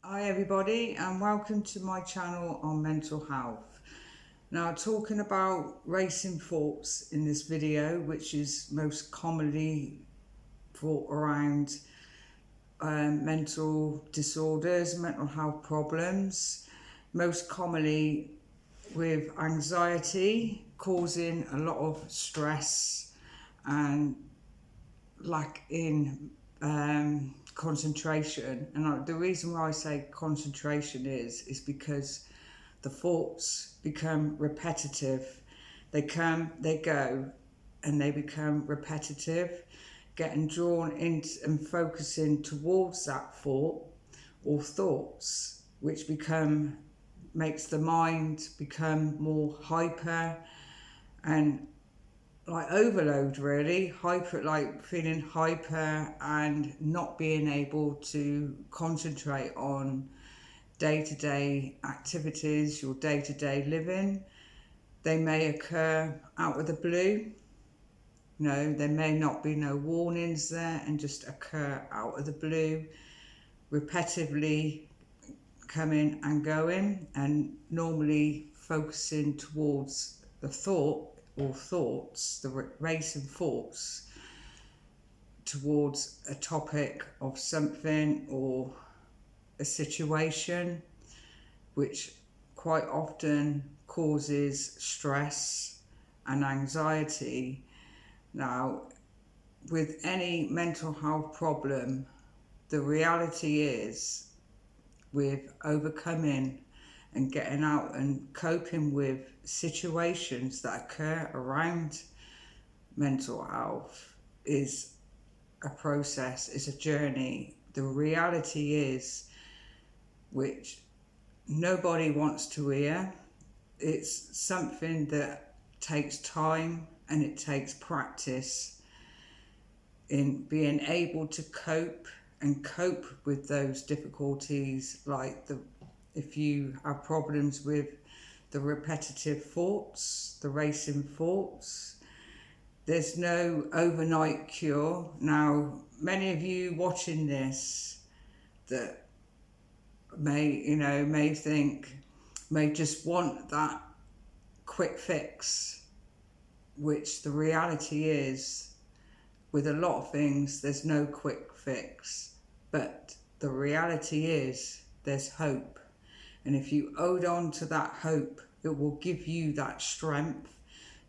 Hi everybody and welcome to my channel on mental health. Now talking about racing thoughts in this video, which is most commonly thought around mental disorders, mental health problems, most commonly with anxiety causing a lot of stress and lack in concentration. And the reason why I say concentration is because the thoughts become repetitive. They come, they go, and they become repetitive, getting drawn into and focusing towards that thought or thoughts, which makes the mind become more hyper and like overload, really hyper, like feeling hyper and not being able to concentrate on day-to-day activities, your day-to-day living. They may occur out of the blue. There may not be no warnings there and just occur out of the blue, repetitively coming and going, and normally focusing towards the thought or thoughts, the racing thoughts towards a topic of something or a situation, which quite often causes stress and anxiety. Now, with any mental health problem, the reality is with overcoming and getting out and coping with situations that occur around mental health is a process, is a journey. The reality is, which nobody wants to hear, it's something that takes time and it takes practice in being able to cope with those difficulties, like if you have problems with the repetitive thoughts, the racing thoughts, there's no overnight cure. Now, many of you watching this that may just want that quick fix, which the reality is, with a lot of things, there's no quick fix. But the reality is, there's hope. And if you hold on to that hope, it will give you that strength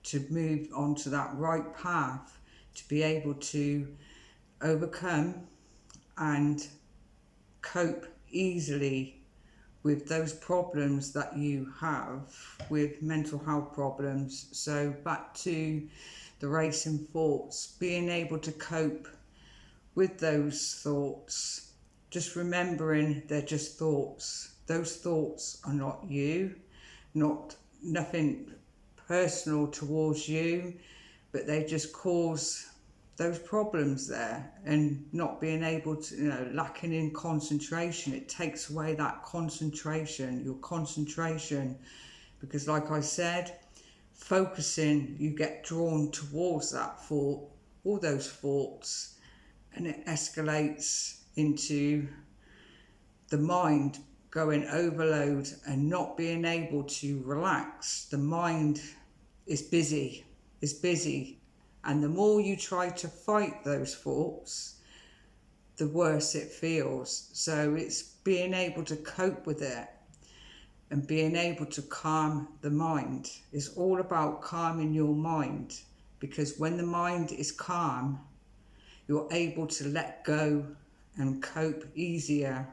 to move onto that right path, to be able to overcome and cope easily with those problems that you have with mental health problems. So back to the racing thoughts, being able to cope with those thoughts, just remembering they're just thoughts. Those thoughts are not you, nothing personal towards you, but they just cause those problems there, and not being able to, lacking in concentration. It takes away that concentration, your concentration, because like I said, focusing, you get drawn towards that thought, all those thoughts, and it escalates into the mind going overload and not being able to relax. The mind is busy, and the more you try to fight those thoughts, the worse it feels. So it's being able to cope with it and being able to calm the mind. It's all about calming your mind, because when the mind is calm, you're able to let go and cope easier,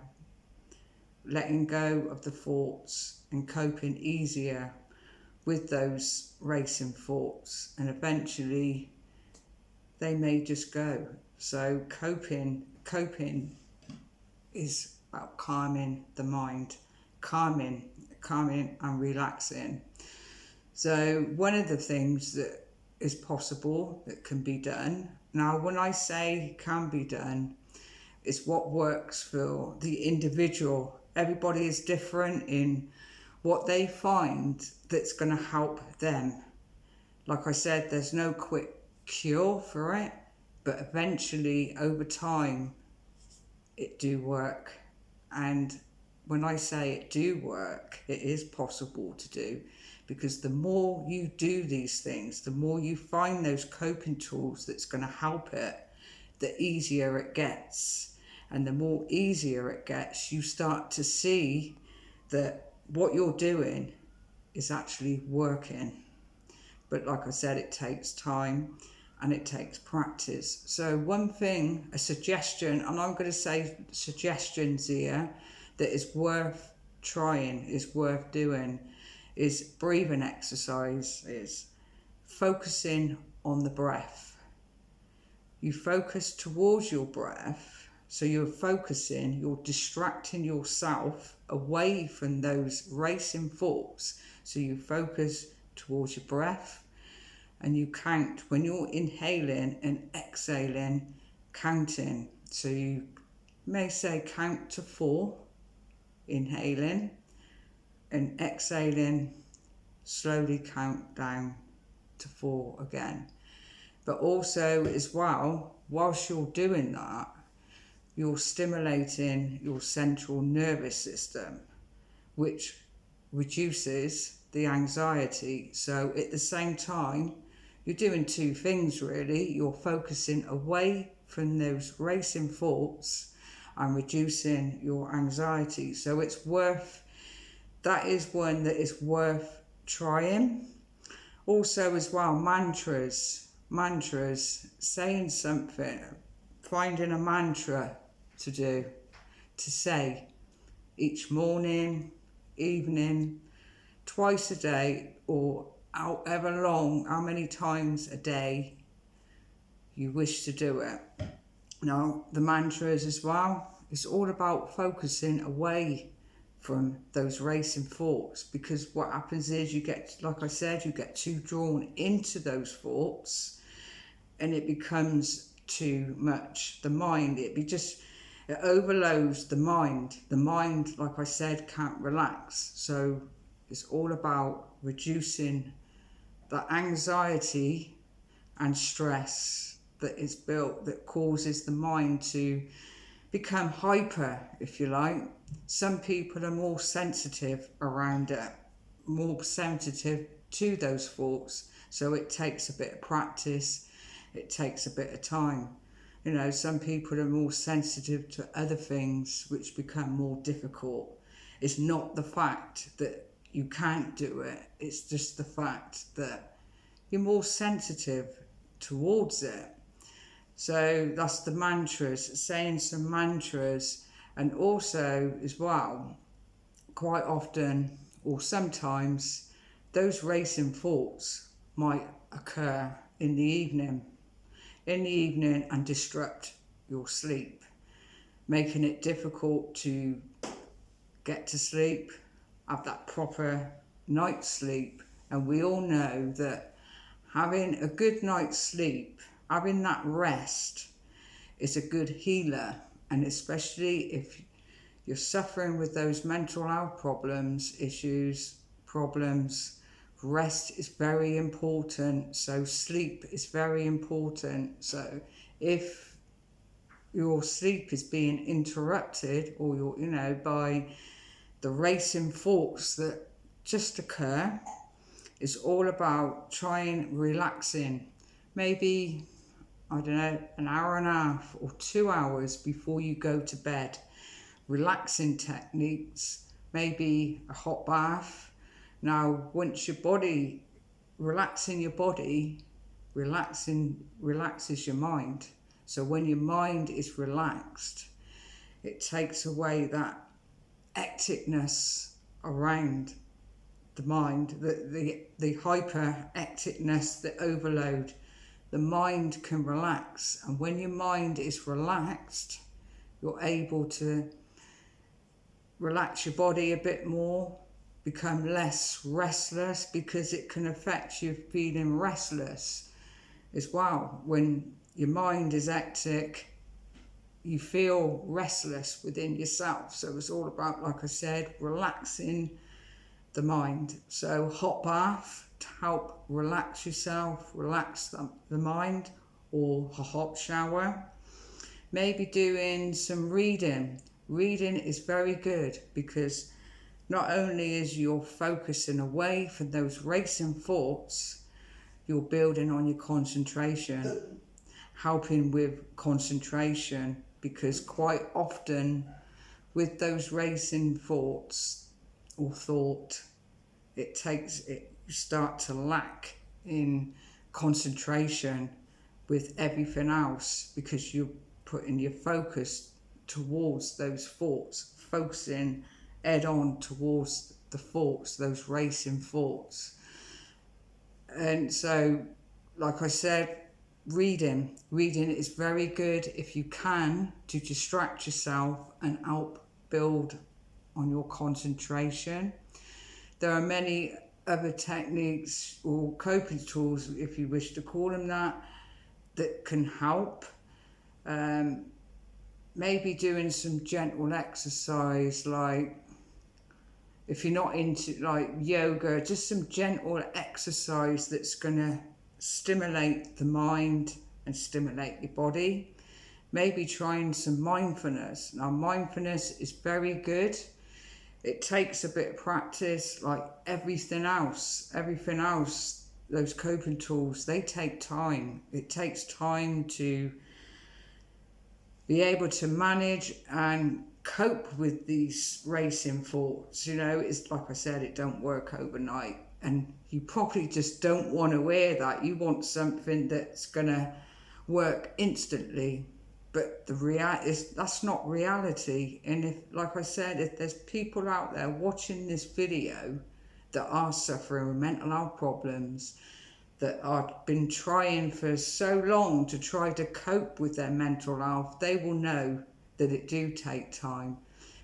letting go of the thoughts and coping easier with those racing thoughts, and eventually they may just go. So coping is about calming the mind, calming and relaxing. So one of the things that is possible that can be done, now when I say can be done, it's what works for the individual. Everybody is different in what they find that's going to help them. Like I said, there's no quick cure for it, but eventually over time it do work, and when I say it do work, it is possible to do, because the more you do these things, the more you find those coping tools that's going to help it, the easier it gets. And the more easier it gets, you start to see that what you're doing is actually working. But like I said, it takes time and it takes practice. So one thing, a suggestion, and I'm going to say suggestions here, that is worth trying, is worth doing, is breathing exercises, focusing on the breath. You focus towards your breath, so you're focusing, you're distracting yourself away from those racing thoughts. So you focus towards your breath, and you count when you're inhaling and exhaling, counting. So you may say count to 4, inhaling, and exhaling, slowly count down to 4 again. But also as well, whilst you're doing that, you're stimulating your central nervous system, which reduces the anxiety. So at the same time, you're doing 2 things really. You're focusing away from those racing thoughts and reducing your anxiety. So that is one that is worth trying. Also as well, mantras, saying something, finding a mantra to say each morning, evening, twice a day, or however long, how many times a day you wish to do it. Now, the mantras as well, it's all about focusing away from those racing thoughts, because what happens is you get, like I said, you get too drawn into those thoughts and it becomes too much. The mind, it overloads the mind. The mind, like I said, can't relax. So it's all about reducing the anxiety and stress that is built, that causes the mind to become hyper, if you like. Some people are more sensitive around it, more sensitive to those thoughts. So it takes a bit of practice, it takes a bit of time. You know, some people are more sensitive to other things which become more difficult. It's not the fact that you can't do it, it's just the fact that you're more sensitive towards it. So that's the mantras, saying some mantras. And also as well, quite often or sometimes those racing thoughts might occur in the evening and disrupt your sleep, making it difficult to get to sleep, have that proper night's sleep. And we all know that having a good night's sleep, having that rest, is a good healer. And especially if you're suffering with those mental health problems, rest is very important. So sleep is very important. So if your sleep is being interrupted, or by the racing thoughts that just occur, it's all about trying relaxing. Maybe, I don't know, an hour and a half or 2 hours before you go to bed. Relaxing techniques, maybe a hot bath. Now, once relaxing your body relaxes your mind. So when your mind is relaxed, it takes away that hecticness around the mind, the hyper-hecticness, the overload. The mind can relax, and when your mind is relaxed, you're able to relax your body a bit more, become less restless, because it can affect you feeling restless as well. When your mind is hectic, you feel restless within yourself. So it's all about, like I said, relaxing the mind. So hot bath to help relax yourself, relax the mind, or a hot shower. Maybe doing some reading. Reading is very good because not only is you're focusing away from those racing thoughts, you're building on your concentration, helping with concentration, because quite often with those racing thoughts or thought, you start to lack in concentration with everything else because you're putting your focus towards those thoughts, focusing head on towards the thoughts, those racing thoughts. And so, like I said, reading is very good if you can, to distract yourself and help build on your concentration. There are many other techniques or coping tools, if you wish to call them that can help. Maybe doing some gentle exercise, like if you're not into like yoga, just some gentle exercise that's going to stimulate the mind and stimulate your body. Maybe trying some mindfulness. Now, mindfulness is very good. It takes a bit of practice, like everything else, those coping tools, they take time. It takes time to be able to manage and cope with these racing thoughts. It's like I said, it don't work overnight, and you probably just don't want to hear that. You want something that's gonna work instantly, but the reality is that's not reality. And if, like I said, if there's people out there watching this video that are suffering with mental health problems, that have been trying for so long to try to cope with their mental health, they will know that it do take time.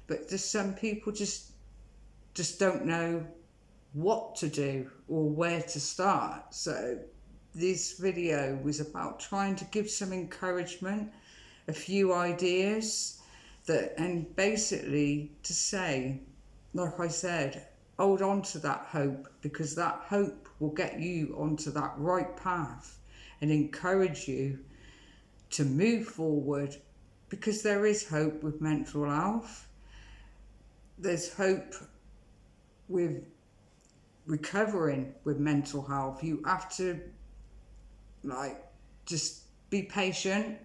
But just some people just don't know what to do or where to start. So this video was about trying to give some encouragement, a few ideas, and basically to say, like I said, hold on to that hope, because that hope will get you onto that right path and encourage you to move forward, because there is hope with mental health. There's hope with recovering with mental health. You have to just be patient,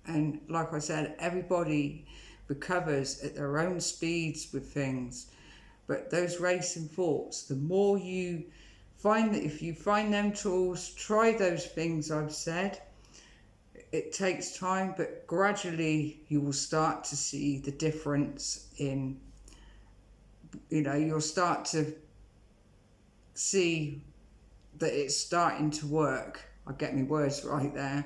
and like I said, everybody recovers at their own speeds with things. But those racing thoughts, the more you find that, if you find them tools, try those things I've said. It takes time, but gradually you will start to see the difference in, you'll start to see that it's starting to work. I'll get my words right there.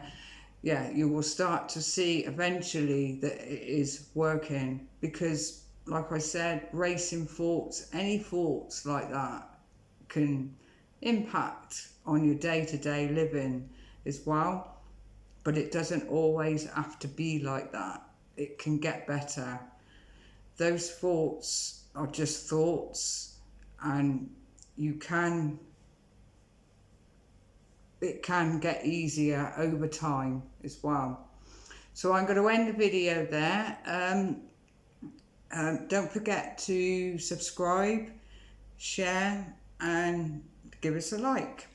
Yeah, you will start to see eventually that it is working, because like I said, racing thoughts, any thoughts like that can impact on your day-to-day living as well. But it doesn't always have to be like that. It can get better. Those thoughts are just thoughts, and it can get easier over time as well. So I'm going to end the video there. Don't forget to subscribe, share, and give us a like.